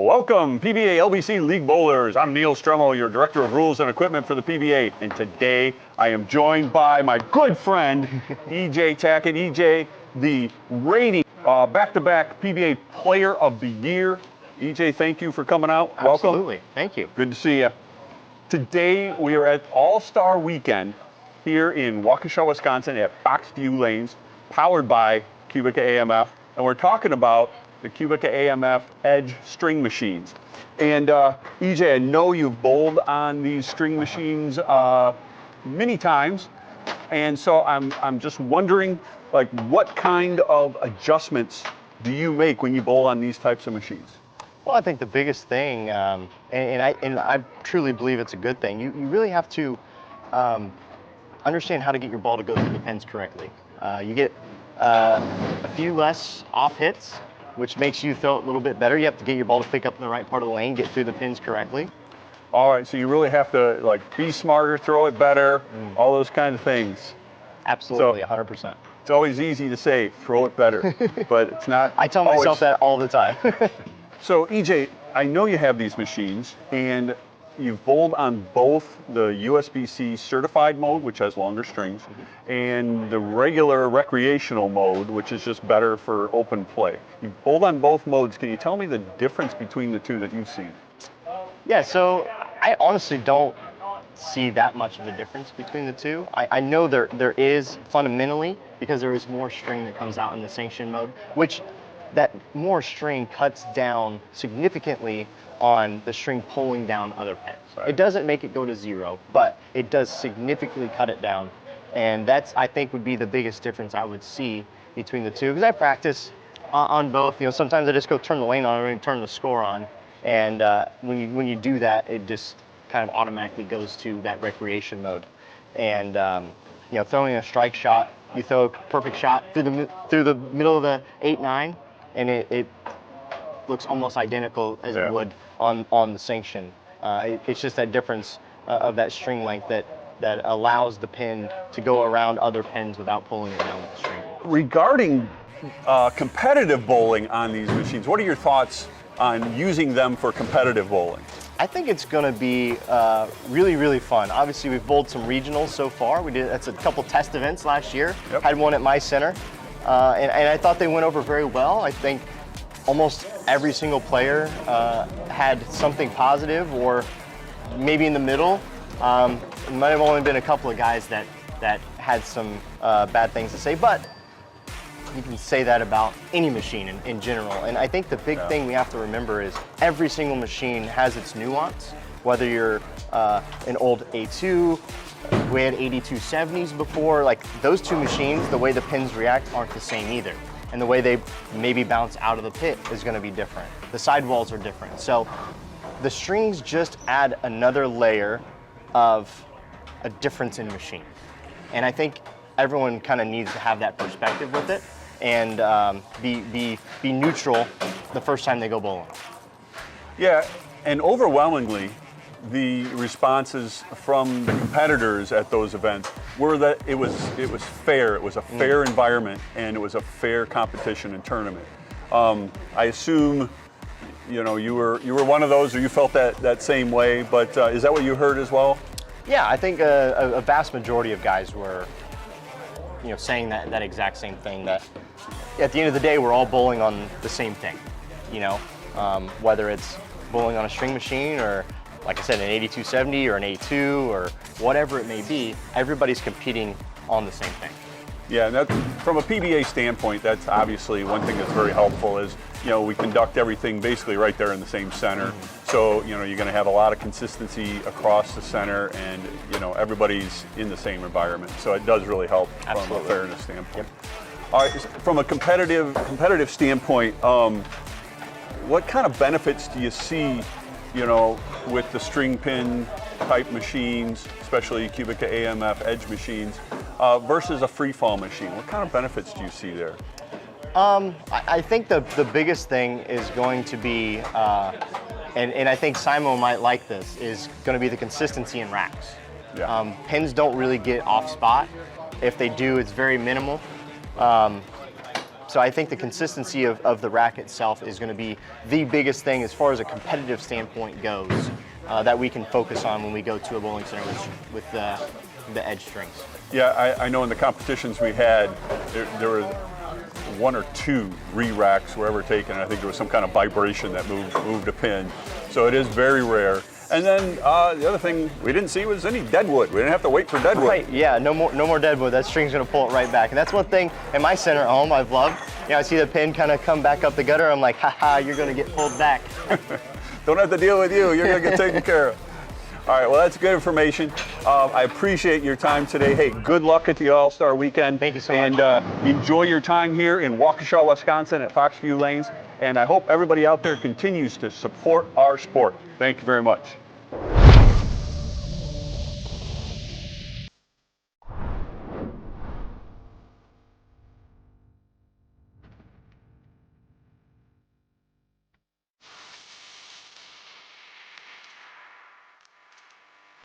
Welcome, PBA LBC League Bowlers. I'm Neil Stremmel, your Director of Rules and Equipment for the PBA. And today I am joined by my good friend, EJ Tackett. EJ, the rating back-to-back PBA Player of the Year. EJ, thank you for coming out. Welcome. Absolutely. Thank you. Good to see you. Today we are at All-Star Weekend here in Waukesha, Wisconsin at Foxview Lanes, powered by Cubica AMF. And we're talking about the Cubica AMF Edge string machines. And EJ, I know you've bowled on these string machines many times. And so I'm just wondering, like, what kind of adjustments do you make when you bowl on these types of machines? Well, I think the biggest thing, and I truly believe it's a good thing, you really have to understand how to get your ball to go through the pins correctly. You get a few less off hits, which makes you throw it a little bit better. You have to get your ball to pick up in the right part of the lane, get through the pins correctly. All right, so you really have to, like, be smarter, throw it better, all those kind of things. Absolutely, 100%. It's always easy to say, throw it better, but it's not. I tell myself that all the time. So EJ, I know you have these machines, and you've bowled on both the USB-C certified mode, which has longer strings, and the regular recreational mode, which is just better for open play. You've bowled on both modes. Can you tell me the difference between the two that you've seen? Yeah, so I honestly don't see that much of a difference between the two. I know there is fundamentally, because there is more string that comes out in the sanction mode, which that more string cuts down significantly on the string pulling down other pins. Right. It doesn't make it go to zero, but it does significantly cut it down. And that's, I think, would be the biggest difference I would see between the two. Because I practice on both. You know, sometimes I just go turn the lane on and turn the score on. And when you do that, it just kind of automatically goes to that recreation mode. And you know, throwing a strike shot, you throw a perfect shot through the middle of the 8-9, and it looks almost identical as it would on the sanction. It's just that difference of that string length that allows the pin to go around other pins without pulling it down with the string. Regarding Competitive bowling on these machines, what are your thoughts on using them for competitive bowling? I think it's going to be really, really fun. Obviously, we've bowled some regionals so far. That's a couple test events last year. Yep. Had one at my center, and I thought they went over very well. I think almost every single player had something positive, or maybe in the middle. It might have only been a couple of guys that had some bad things to say, but you can say that about any machine in general. And I think the big thing we have to remember is every single machine has its nuance. Whether you're an old A2, we had 8270s before, like those two machines, the way the pins react aren't the same either. And the way they maybe bounce out of the pit is gonna be different. The sidewalls are different. So the strings just add another layer of a difference in machine. And I think everyone kind of needs to have that perspective with it and be neutral the first time they go bowling. Yeah, and overwhelmingly, the responses from the competitors at those events were that it was fair. It was a fair environment, and it was a fair competition and tournament. I assume, you know, you were one of those, or you felt that same way. But is that what you heard as well? Yeah, I think a vast majority of guys were, you know, saying that exact same thing. That at the end of the day, we're all bowling on the same thing. You know, whether it's bowling on a string machine or, like I said, an 8270 or an A2 or whatever it may be, everybody's competing on the same thing. Yeah, and that, from a PBA standpoint, that's obviously one thing that's very helpful is, you know, we conduct everything basically right there in the same center. So, you know, you're going to have a lot of consistency across the center, and, you know, everybody's in the same environment. So it does really help from a fairness standpoint. Yep. All right, from a competitive standpoint, what kind of benefits do you see, you know, with the string pin type machines, especially Cubica AMF Edge machines, versus a freefall machine? What kind of benefits do you see there? I think the biggest thing is going to be, and I think Simon might like this, is going to be the consistency in racks. Yeah. Pins don't really get off spot. If they do, it's very minimal. So I think the consistency of the rack itself is going to be the biggest thing as far as a competitive standpoint goes that we can focus on when we go to a bowling center with the edge strings. Yeah, I know in the competitions we had, there was 1 or 2 re-racks were ever taken. I think there was some kind of vibration that moved a pin. So it is very rare. And then the other thing we didn't see was any deadwood. We didn't have to wait for deadwood. Right, yeah, no more deadwood. That string's gonna pull it right back. And that's one thing in my center at home I've loved. You know, I see the pin kind of come back up the gutter. I'm like, haha, you're gonna get pulled back. Don't have to deal with you. You're gonna get taken care of. All right, well, that's good information. I appreciate your time today. Hey, good luck at the All-Star Weekend. Thank you so much. And enjoy your time here in Waukesha, Wisconsin at Foxview Lanes. And I hope everybody out there continues to support our sport. Thank you very much.